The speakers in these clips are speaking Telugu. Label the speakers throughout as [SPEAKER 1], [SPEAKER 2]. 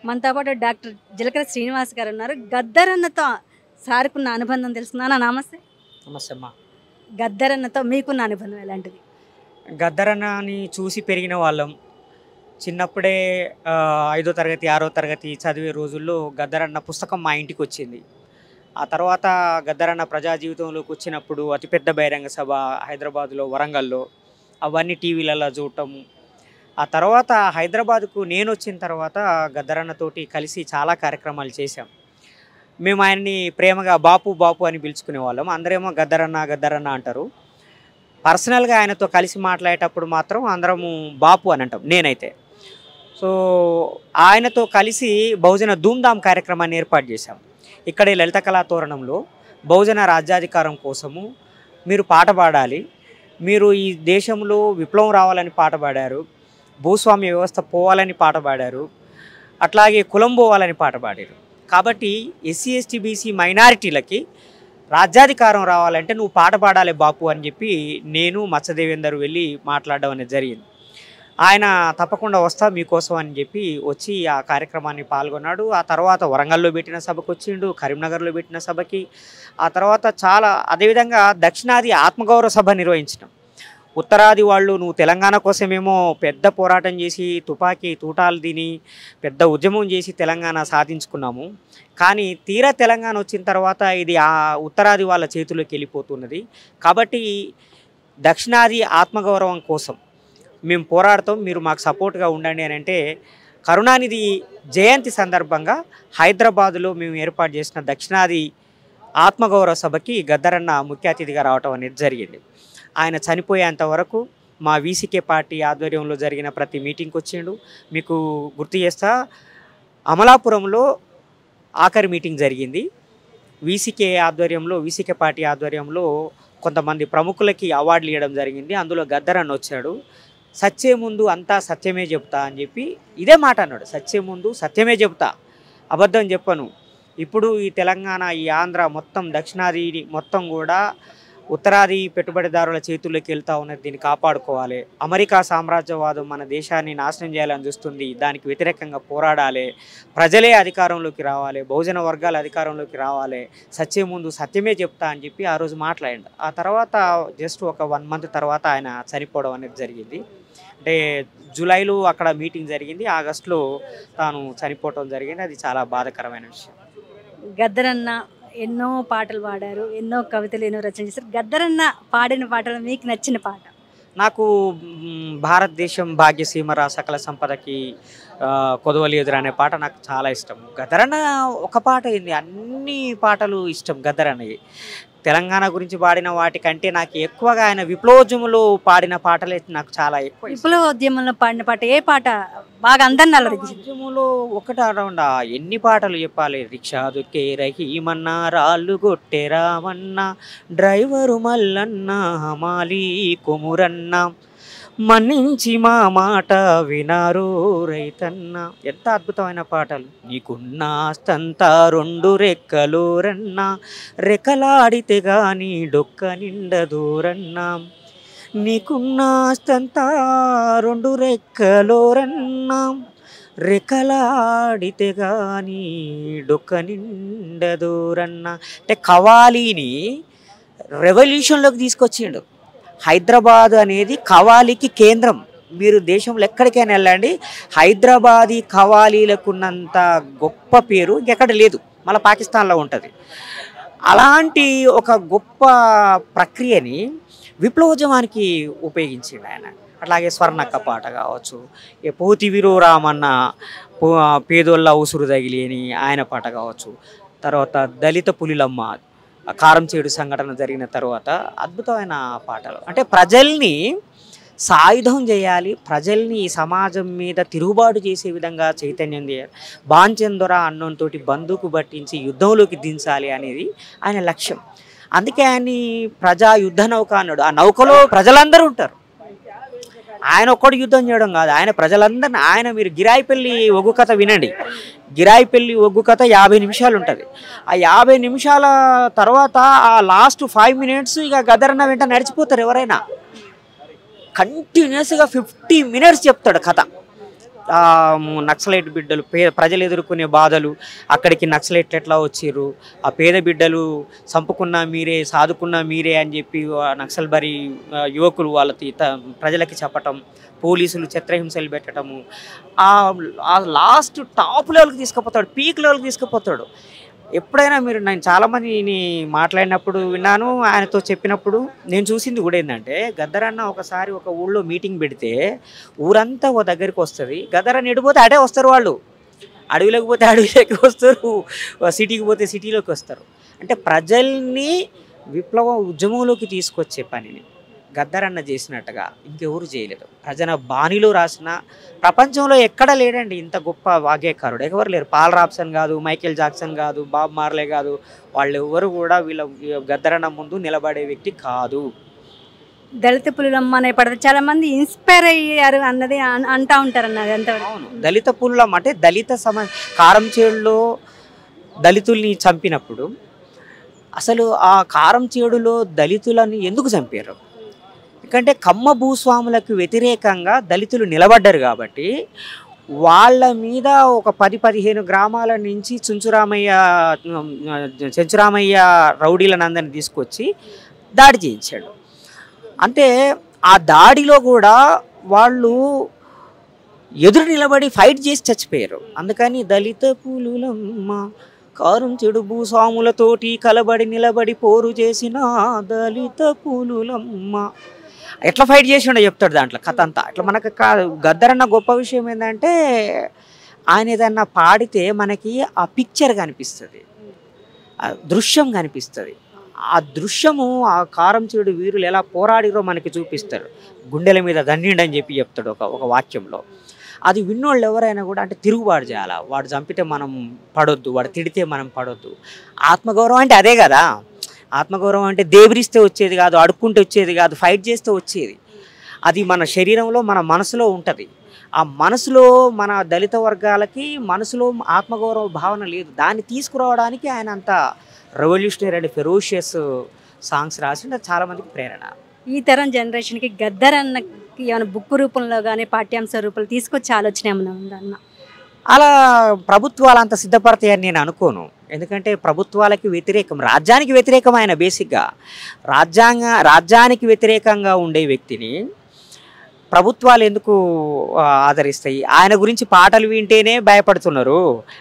[SPEAKER 1] మనతో పాటు డాక్టర్ జీలకర్ర శ్రీనివాస్ గారు ఉన్నారు. గద్దరన్నతో సార్కున్న అనుబంధం తెలుసుకున్నానా? నమస్తే.
[SPEAKER 2] నమస్తే అమ్మా.
[SPEAKER 1] గద్దరన్నతో మీకున్న అనుబంధం ఎలాంటిది?
[SPEAKER 2] గద్దరన్నని చూసి పెరిగిన వాళ్ళం. చిన్నప్పుడే 5వ తరగతి 6వ తరగతి చదివే రోజుల్లో గద్దరన్న పుస్తకం మా ఇంటికి వచ్చింది. ఆ తర్వాత గద్దరన్న ప్రజా జీవితంలోకి వచ్చినప్పుడు అతిపెద్ద బహిరంగ సభ హైదరాబాదులో, వరంగల్లో అవన్నీ టీవీలలో చూడటం. ఆ తర్వాత హైదరాబాద్కు నేను వచ్చిన తర్వాత గద్దరన్నతోటి కలిసి చాలా కార్యక్రమాలు చేశాం. మేము ఆయన్ని ప్రేమగా బాపు బాపు అని పిలుచుకునే వాళ్ళం. అందరేమో గద్దరన్న గద్దరన్న అంటారు. పర్సనల్గా ఆయనతో కలిసి మాట్లాడేటప్పుడు మాత్రం అందరము బాపు అని అంటాం, నేనైతే. సో ఆయనతో కలిసి బహుజన ధూమ్ధామ్ కార్యక్రమాన్ని ఏర్పాటు చేశాం. ఇక్కడే లలిత కళా తోరణంలో బహుజన రాజ్యాధికారం కోసము మీరు పాట పాడాలి, మీరు ఈ దేశంలో విప్లవం రావాలని పాట పాడారు, భూస్వామ్య వ్యవస్థ పోవాలని పాట పాడారు, అట్లాగే కులం పోవాలని పాట పాడారు. కాబట్టి ఎస్సీ ఎస్టీ బీసీ మైనారిటీలకి రాజ్యాధికారం రావాలంటే నువ్వు పాట పాడాలి బాపు అని చెప్పి నేను మత్స్యదేవేందర్ వెళ్ళి మాట్లాడడం అనేది జరిగింది. ఆయన తప్పకుండా వస్తా మీకోసం అని చెప్పి వచ్చి ఆ కార్యక్రమాన్ని పాల్గొన్నాడు. ఆ తర్వాత వరంగల్లో పెట్టిన సభకు వచ్చిండు, కరీంనగర్లో పెట్టిన సభకి, ఆ తర్వాత చాలా అదేవిధంగా దక్షిణాది ఆత్మగౌరవ సభ నిర్వహించినాం. ఉత్తరాది వాళ్ళు నువ్వు తెలంగాణ కోసమేమో పెద్ద పోరాటం చేసి తుపాకీ తూటాలు తిని పెద్ద ఉద్యమం చేసి తెలంగాణ సాధించుకున్నాము. కానీ తీరా తెలంగాణ వచ్చిన తర్వాత ఇది ఆ ఉత్తరాది వాళ్ళ చేతుల్లోకి వెళ్ళిపోతున్నది. కాబట్టి దక్షిణాది ఆత్మగౌరవం కోసం మేము పోరాడతాం, మీరు మాకు సపోర్ట్గా ఉండండి అని అంటే కరుణానిధి జయంతి సందర్భంగా హైదరాబాదులో మేము ఏర్పాటు చేసిన దక్షిణాది ఆత్మగౌరవ సభకి గద్దరన్న ముఖ్య అతిథిగా రావటం అనేది జరిగింది. ఆయన చనిపోయేంత వరకు మా వీసీకే పార్టీ ఆధ్వర్యంలో జరిగిన ప్రతి మీటింగ్కి వచ్చిండు. మీకు గుర్తు చేస్తా, అమలాపురంలో ఆఖరి మీటింగ్ జరిగింది. వీసీకే ఆధ్వర్యంలో, వీసీకే పార్టీ ఆధ్వర్యంలో కొంతమంది ప్రముఖులకి అవార్డులు ఇవ్వడం జరిగింది. అందులో గద్దరన్న వచ్చాడు. సత్యే ముందు అంతా సత్యమే చెప్తా అని చెప్పి ఇదే మాట అన్నాడు. సత్యే ముందు సత్యమే చెప్తా, అబద్ధం చెప్పను. ఇప్పుడు ఈ తెలంగాణ, ఈ ఆంధ్ర మొత్తం దక్షిణాది మొత్తం కూడా ఉత్తరాది పెట్టుబడిదారుల చేతుల్లోకి వెళ్తూ ఉన్నది. దీన్ని కాపాడుకోవాలి. అమెరికా సామ్రాజ్యవాదం మన దేశాన్ని నాశనం చేయాలని చూస్తుంది, దానికి వ్యతిరేకంగా పోరాడాలి, ప్రజలే అధికారంలోకి రావాలి, బహుజన వర్గాల అధికారంలోకి రావాలి, సత్యం ముందు సత్యమే చెప్తా అని చెప్పి ఆ రోజు మాట్లాడాడు. ఆ తర్వాత జస్ట్ ఒక 1 మంత్ తర్వాత ఆయన చనిపోవడం అనేది జరిగింది. అంటే జూలైలో అక్కడ మీటింగ్ జరిగింది, ఆగస్టులో తాను చనిపోవడం జరిగింది. అది చాలా బాధాకరమైన విషయం.
[SPEAKER 1] గద్దరన్న ఎన్నో పాటలు పాడారు, ఎన్నో కవితలు ఎన్నో రచన చేశారు. గద్దరన్న పాడిన పాటలు మీకు నచ్చిన పాట?
[SPEAKER 2] నాకు భారతదేశం భాగ్యసీమరా సకల సంపదకి కొదవలి ఎదురు అనే పాట నాకు చాలా ఇష్టం. గద్దరన్న ఒక పాట ఏంది, అన్ని పాటలు ఇష్టం గద్దరన్నవి. తెలంగాణ గురించి పాడిన వాటికంటే నాకు ఎక్కువగా ఆయన విప్లవోద్యమంలో పాడిన పాటలే నాకు చాలా ఎక్కువ.
[SPEAKER 1] విప్లవోద్యమంలో పాడిన పాట ఏ పాట బాగా అందరిని అలరించింది?
[SPEAKER 2] ఉద్యమంలో ఒకటి అరౌండ్ ఎన్ని పాటలు చెప్పాలి. రిక్షా దొక్కే రహీమన్నా, రాళ్ళు కొట్టే రామన్న, డ్రైవరు మల్లన్న, హమాలి కొమురన్న, మన్నించి మా మాట వినారు రైతన్న. ఎంత అద్భుతమైన పాటలు. నీకున్న ఆస్తంతా 2 రెక్కలు రన్నా, రెక్కలాడితే గాని డొక్క నిండదూరన్నా, నీకున్న ఆస్తంతా 2 రెక్కలు రన్నా, రెక్కలాడితే గాని డొక్క నిండదూరన్నా. అంటే కవాలీని రెవల్యూషన్లోకి తీసుకొచ్చిండు. హైదరాబాద్ అనేది కవాలీకి కేంద్రం. మీరు దేశంలో ఎక్కడికైనా వెళ్ళండి, హైదరాబాదీ కవాలీలకున్నంత గొప్ప పేరు ఇంకెక్కడ లేదు, మళ్ళీ పాకిస్తాన్లో ఉంటుంది. అలాంటి ఒక గొప్ప ప్రక్రియని విప్లవోద్యమానికి ఉపయోగించిండు ఆయన. అట్లాగే స్వర్ణక్క పాట కావచ్చు, పోతివిరో రామన్న పేదోళ్ళ ఉసురు తగిలి అని ఆయన పాట కావచ్చు, తర్వాత దళిత పులిలమ్మ కారం చేడు సంఘటన జరిగిన తర్వాత అద్భుతమైన పాటలు. అంటే ప్రజల్ని సాయుధం చేయాలి, ప్రజల్ని ఈ సమాజం మీద తిరుగుబాటు చేసే విధంగా చైతన్యం చేయాలి, బాంచందొర అన్నంతో బందూకు పట్టించి యుద్ధంలోకి దించాలి అనేది ఆయన లక్ష్యం. అందుకే ఆయన్ని ప్రజా యుద్ధ నౌక అన్నాడు. ఆ నౌకలో ప్రజలందరూ ఉంటారు. ఆయన ఒక్కడు యుద్ధం చేయడం కాదు, ఆయన ప్రజలందరినీ. ఆయన మీరు గిరాయిపల్లి ఒగ్గు కథ వినండి. గిరాయిపల్లి ఒగ్గు కథ 50 నిమిషాలు ఉంటుంది. ఆ 50 నిమిషాల తర్వాత ఆ లాస్ట్ 5 మినిట్స్ ఇక గద్దరన్న వెంట నడిచిపోతారు ఎవరైనా. కంటిన్యూస్గా 50 మినిట్స్ చెప్తాడు కథ. నక్సలైట్ బిడ్డలు ప్రజలు ఎదుర్కొనే బాధలు, అక్కడికి నక్సలైట్లు ఎట్లా వచ్చిర్రు, ఆ పేద బిడ్డలు చంపుకున్నా మీరే సాదుకున్నా మీరే అని చెప్పి నక్సల్బరీ యువకులు వాళ్ళకి ప్రజలకి చెప్పటం, పోలీసులు చిత్రహింసలు పెట్టడము, ఆ లాస్ట్ టాప్ లెవెల్కి తీసుకుపోతాడు, పీక్ లెవెల్కి తీసుకుపోతాడు. ఎప్పుడైనా నేను చాలామందిని మాట్లాడినప్పుడు విన్నాను, ఆయనతో చెప్పినప్పుడు నేను చూసింది కూడా ఏంటంటే, గద్దరన్న ఒకసారి ఒక ఊళ్ళో మీటింగ్ పెడితే ఊరంతా ఓ దగ్గరికి వస్తుంది, గద్దరన్న ఎడిపోతే అడే వస్తారు వాళ్ళు, అడవిలోకి పోతే అడవిలోకి వస్తారు, సిటీకి పోతే సిటీలోకి వస్తారు. అంటే ప్రజల్ని విప్లవ ఉద్యమంలోకి తీసుకొచ్చే పనిని గద్దరన్న చేసినట్టుగా ఇంకెవరు చేయలేరు. ప్రజల బాణిలో రాసిన ప్రపంచంలో ఎక్కడ లేడండి ఇంత గొప్ప వాగ్గేయకారుడు, ఎవరు లేరు. పాల్ రాబ్సన్ కాదు, మైకేల్ జాక్సన్ కాదు, బాబ్ మార్లే కాదు, వాళ్ళు ఎవరు కూడా వీళ్ళ గద్దరన్న ముందు నిలబడే వ్యక్తి కాదు.
[SPEAKER 1] దళిత పులులమ్మ అనే పడత చాలా మంది ఇన్స్పైర్ అయ్యారు అన్నది అంటా ఉంటారు అన్నది అంత.
[SPEAKER 2] అవును, దళిత పులులమ్మ అంటే దళిత కారంచేడులో దళితుల్ని చంపినప్పుడు అసలు ఆ కారంచేడులో దళితులని ఎందుకు చంపారు? ఎందుకంటే కమ్మ భూస్వాములకు వ్యతిరేకంగా దళితులు నిలబడ్డారు కాబట్టి వాళ్ళ మీద ఒక 10-15 గ్రామాల నుంచి చెంచురామయ్య రౌడీలను అందరిని తీసుకొచ్చి దాడి చేయించాడు. అంటే ఆ దాడిలో కూడా వాళ్ళు ఎదురు నిలబడి ఫైట్ చేసి చచ్చిపోయారు. అందుకని దళిత పులులమ్మ కారం చెడు భూస్వాములతోటి కలబడి నిలబడి పోరు చేసిన దళిత పులులమ్మ ఎట్లా ఫైట్ చేసిండో చెప్తాడు దాంట్లో కథ అంతా. ఇట్లా మనకు గద్దరన్న గొప్ప విషయం ఏంటంటే, ఆయన ఏదన్నా పాడితే మనకి ఆ పిక్చర్ కనిపిస్తుంది, ఆ దృశ్యం కనిపిస్తుంది. ఆ దృశ్యము ఆ కారంచేడు వీరులు ఎలా పోరాడిరో మనకి చూపిస్తారు. గుండెల మీద దండిండని చెప్పి చెప్తాడు ఒక వాక్యంలో. అది విన్నోళ్ళు ఎవరైనా కూడా అంటే తిరుగుబాటు చేయాలా, వాడు చంపితే మనం పడొద్దు, వాడు తిడితే మనం పడొద్దు. ఆత్మగౌరవం అంటే అదే కదా. ఆత్మగౌరవం అంటే దేవరిస్తే వచ్చేది కాదు, అడుక్కుంటే వచ్చేది కాదు, ఫైట్ చేస్తే వచ్చేది. అది మన శరీరంలో మన మనసులో ఉంటుంది. ఆ మనసులో మన దళిత వర్గాలకి మనసులో ఆత్మగౌరవ భావన లేదు. దాన్ని తీసుకురావడానికి ఆయన అంత రెవల్యూషనరీ అండ్ ఫెరోషియస్ సాంగ్స్ రాసింది. చాలామందికి ప్రేరణ.
[SPEAKER 1] ఈ తరం జనరేషన్కి గద్దరన్నకి ఏమైనా బుక్ రూపంలో కానీ పాఠ్యాంశ రూపంలో తీసుకొచ్చే ఆలోచన ఏమైనా ఉందా అన్న?
[SPEAKER 2] అలా ప్రభుత్వాలు అంత సిద్ధపడతాయని నేను అనుకోను. ఎందుకంటే ప్రభుత్వాలకి వ్యతిరేకం, రాజ్యానికి వ్యతిరేకం ఆయన. బేసిక్గా రాజ్యానికి వ్యతిరేకంగా ఉండే వ్యక్తిని ప్రభుత్వాలు ఎందుకు ఆదరిస్తాయి? ఆయన గురించి పాటలు వింటేనే భయపడుతున్నారు.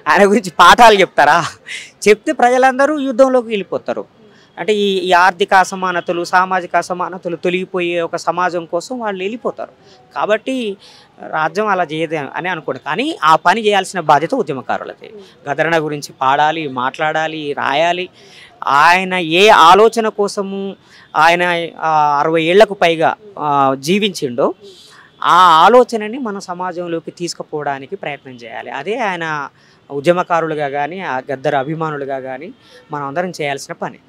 [SPEAKER 2] ఆయన గురించి పాఠాలు చెప్తారా? చెప్తే ప్రజలందరూ యుద్ధంలోకి వెళ్ళిపోతారు. అంటే ఈ ఆర్థిక అసమానతలు, సామాజిక అసమానతలు తొలగిపోయే ఒక సమాజం కోసం వాళ్ళు వెళ్ళిపోతారు. కాబట్టి రాజ్యం అలా చేయదు అని అనుకోండి. కానీ ఆ పని చేయాల్సిన బాధ్యత ఉద్యమకారులది. గద్దరన్న గురించి పాడాలి, మాట్లాడాలి, రాయాలి. ఆయన ఏ ఆలోచన కోసము ఆయన 60 ఏళ్లకు పైగా జీవించిండో ఆ ఆలోచనని మన సమాజంలోకి తీసుకుపోవడానికి ప్రయత్నం చేయాలి. అదే ఆయన ఉద్యమకారులుగా కానీ, ఆ గద్దర అభిమానులుగా కానీ మనం అందరం చేయాల్సిన పని.